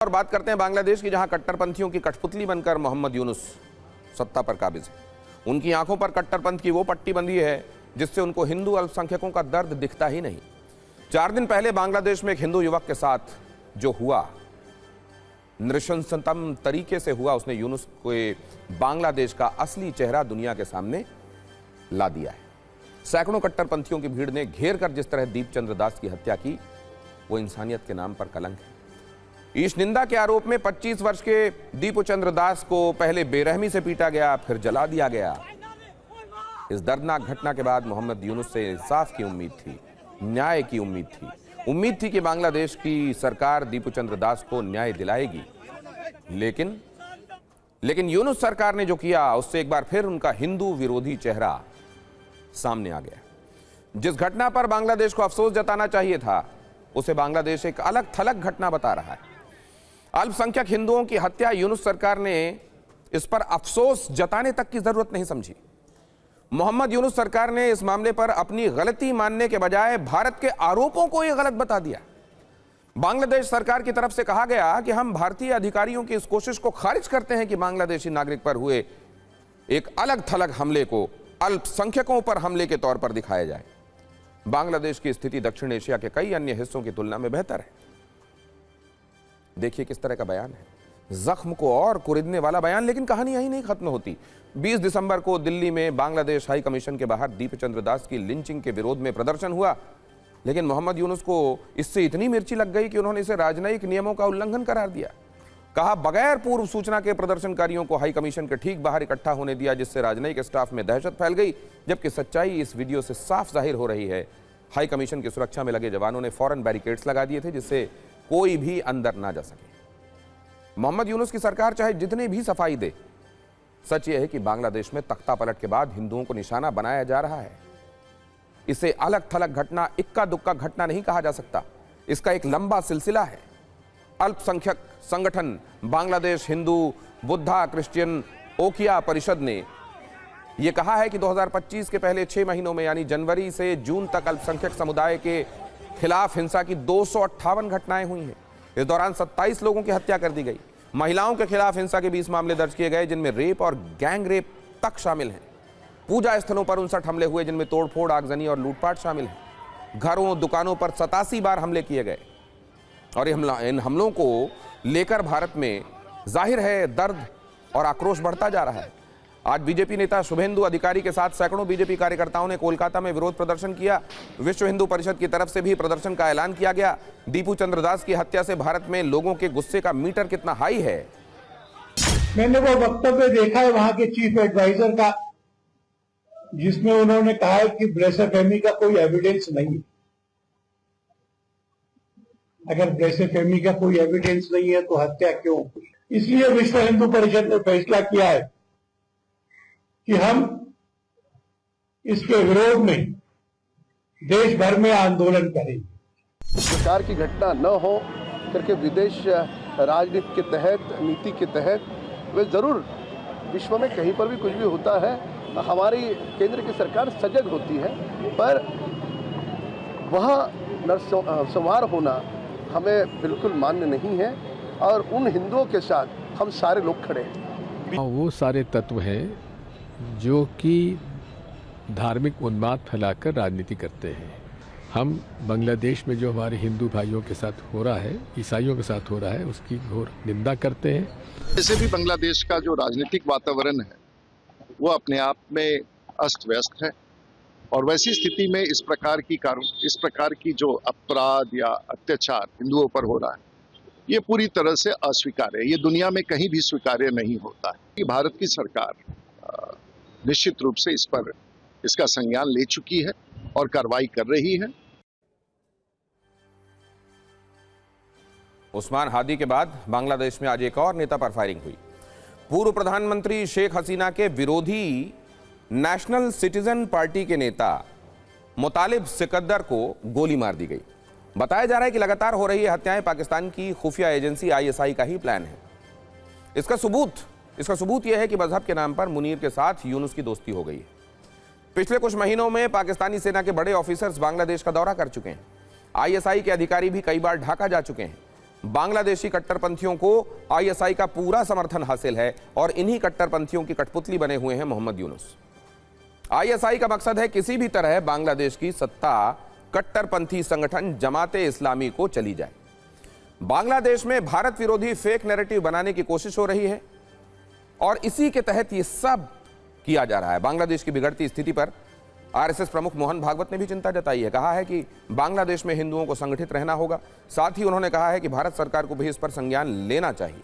और बात करते हैं बांग्लादेश की, जहां कट्टरपंथियों की कठपुतली बनकर मोहम्मद यूनुस सत्ता पर काबिज है। उनकी आंखों पर कट्टरपंथ की वो पट्टी बंधी है जिससे उनको हिंदू अल्पसंख्यकों का दर्द दिखता ही नहीं। 4 दिन पहले बांग्लादेश में एक हिंदू युवक के साथ जो हुआ, नृशंसतम तरीके से हुआ, उसने यूनुस को बांग्लादेश का असली चेहरा दुनिया के सामने ला दिया है। सैकड़ों कट्टरपंथियों की भीड़ ने घेर कर जिस तरह दीपचंद्र दास की हत्या की, वो इंसानियत के नाम पर कलंक है। ईश निंदा के आरोप में 25 वर्ष के दीपचंद्र दास को पहले बेरहमी से पीटा गया, फिर जला दिया गया। इस दर्दनाक घटना के बाद मोहम्मद यूनुस से इंसाफ की उम्मीद थी, न्याय की उम्मीद थी कि बांग्लादेश की सरकार दीपचंद्र दास को न्याय दिलाएगी। लेकिन यूनुस सरकार ने जो किया, उससे एक बार फिर उनका हिंदू विरोधी चेहरा सामने आ गया। जिस घटना पर बांग्लादेश को अफसोस जताना चाहिए था, उसे बांग्लादेश एक अलग थलग घटना बता रहा है। अल्पसंख्यक हिंदुओं की हत्या यूनुस सरकार ने इस पर अफसोस जताने तक की जरूरत नहीं समझी। मोहम्मद यूनुस सरकार ने इस मामले पर अपनी गलती मानने के बजाय भारत के आरोपों को यह गलत बता दिया। बांग्लादेश सरकार की तरफ से कहा गया कि हम भारतीय अधिकारियों की इस कोशिश को खारिज करते हैं कि बांग्लादेशी नागरिक पर हुए एक अलग थलग हमले को अल्पसंख्यकों पर हमले के तौर पर दिखाया जाए। बांग्लादेश की स्थिति दक्षिण एशिया के कई अन्य हिस्सों की तुलना में बेहतर है। देखिए किस तरह का बयान है, जख्म को और कुरेदने वाला बयान। लेकिन कहानी यही नहीं खत्म होती। 20 दिसंबर को दिल्ली में बांग्लादेश हाई कमीशन के बाहर दीपचंद्र दास की लिंचिंग के विरोध में प्रदर्शन हुआ, लेकिन मोहम्मद यूनुस को इससे इतनी मिर्ची लग गई कि उन्होंने इसे राजनयिक नियमों का उल्लंघन करार दिया। कहा, बगैर पूर्व सूचना के प्रदर्शनकारियों को हाई कमीशन के ठीक बाहर इकट्ठा होने दिया, जिससे राजनयिक स्टाफ में दहशत फैल गई। जबकि सच्चाई इस वीडियो से साफ जाहिर हो रही है। हाई कमीशन की सुरक्षा में लगे जवानों ने फौरन बैरिकेड्स लगा दिए थे, जिससे कोई भी अंदर ना जा सके। मोहम्मद यूनुस की सरकार चाहे जितनी भी सफाई दे, सच यह है कि बांग्लादेश में तख्ता पलट के बाद हिंदुओं को निशाना बनाया जा रहा है। इसे अलग थलग घटना, इक्का दुक्का घटना नहीं कहा जा सकता। इसका एक लंबा सिलसिला है। अल्पसंख्यक संगठन बांग्लादेश हिंदू बुद्धा क्रिश्चियन ओकिया परिषद ने यह कहा है कि 2025 के पहले 6 महीनों में, यानी जनवरी से जून तक, अल्पसंख्यक समुदाय के खिलाफ हिंसा की 258 घटनाएं हुई हैं। इस दौरान 27 लोगों की हत्या कर दी गई। महिलाओं के खिलाफ हिंसा के 20 मामले दर्ज किए गए, जिनमें रेप और गैंग रेप तक शामिल हैं। पूजा स्थलों पर 59 हमले हुए, जिनमें तोड़फोड़, आगजनी और लूटपाट शामिल है। घरों दुकानों पर 87 बार हमले किए गए। और इन हमलों को लेकर भारत में जाहिर है दर्द और आक्रोश बढ़ता जा रहा है। आज बीजेपी नेता शुभेंदु अधिकारी के साथ सैकड़ों बीजेपी कार्यकर्ताओं ने कोलकाता में विरोध प्रदर्शन किया। विश्व हिंदू परिषद की तरफ से भी प्रदर्शन का ऐलान किया गया। दीपचंद्र दास की हत्या से भारत में लोगों के गुस्से का मीटर कितना हाई है। मैंने वो वक्तव्य देखा है वहां के चीफ एडवाइजर का, जिसमें उन्होंने कहा है कि ब्लेसेफेमी का कोई एविडेंस नहीं है। अगर ब्लेसेफेमी का कोई एविडेंस नहीं है तो हत्या क्यों हुई? इसलिए विश्व हिंदू परिषद ने फैसला किया है कि हम इसके विरोध में देश भर में आंदोलन करेंगे। प्रकार की घटना न हो करके विदेश राजनीति के तहत, नीति के तहत, वे जरूर विश्व में कहीं पर भी कुछ भी होता है, हमारी केंद्र की सरकार सजग होती है, पर वह नरसंहार होना हमें बिल्कुल मान्य नहीं है। और उन हिंदुओं के साथ हम सारे लोग खड़े हैं। वो सारे तत्व हैं जो कि धार्मिक उन्माद फैलाकर राजनीति करते हैं। हम बांग्लादेश में जो हमारे हिंदू भाइयों के साथ हो रहा है, ईसाइयों के साथ हो रहा है, उसकी घोर निंदा करते हैं। वैसे भी बांग्लादेश का जो राजनीतिक वातावरण है वो अपने आप में अस्त व्यस्त है, और वैसी स्थिति में इस प्रकार की जो अपराध या अत्याचार हिंदुओं पर हो रहा है, ये पूरी तरह से अस्वीकार्य है। ये दुनिया में कहीं भी स्वीकार्य नहीं होता है। कि भारत की सरकार निश्चित रूप से इसका संज्ञान ले चुकी है और कार्रवाई कर रही है। उस्मान हादी के बाद बांग्लादेश में आज एक और नेता पर फायरिंग हुई। पूर्व प्रधानमंत्री शेख हसीना के विरोधी नेशनल सिटीजन पार्टी के नेता मुतालिब सिकंदर को गोली मार दी गई। बताया जा रहा है कि लगातार हो रही हत्याएं पाकिस्तान की खुफिया एजेंसी ISI का ही प्लान है। इसका सबूत यह है कि मजहब के नाम पर मुनीर के साथ यूनुस की दोस्ती हो गई है। पिछले कुछ महीनों में पाकिस्तानी सेना के बड़े ऑफिसर्स बांग्लादेश का दौरा कर चुके हैं। ISI के अधिकारी भी कई बार ढाका जा चुके हैं। बांग्लादेशी कट्टरपंथियों को आईएसआई का पूरा समर्थन हासिल है और इन्हीं कट्टरपंथियों की कठपुतली बने हुए हैं मोहम्मद यूनुस। आईएसआई का मकसद है किसी भी तरह बांग्लादेश की सत्ता कट्टरपंथी संगठन जमाते इस्लामी को चली जाए। बांग्लादेश में भारत विरोधी फेक नैरेटिव बनाने की कोशिश हो रही है और इसी के तहत यह सब किया जा रहा है। बांग्लादेश की बिगड़ती स्थिति पर आरएसएस प्रमुख मोहन भागवत ने भी चिंता जताई है। कहा है कि बांग्लादेश में हिंदुओं को संगठित रहना होगा। साथ ही उन्होंने कहा है कि भारत सरकार को भी इस पर संज्ञान लेना चाहिए।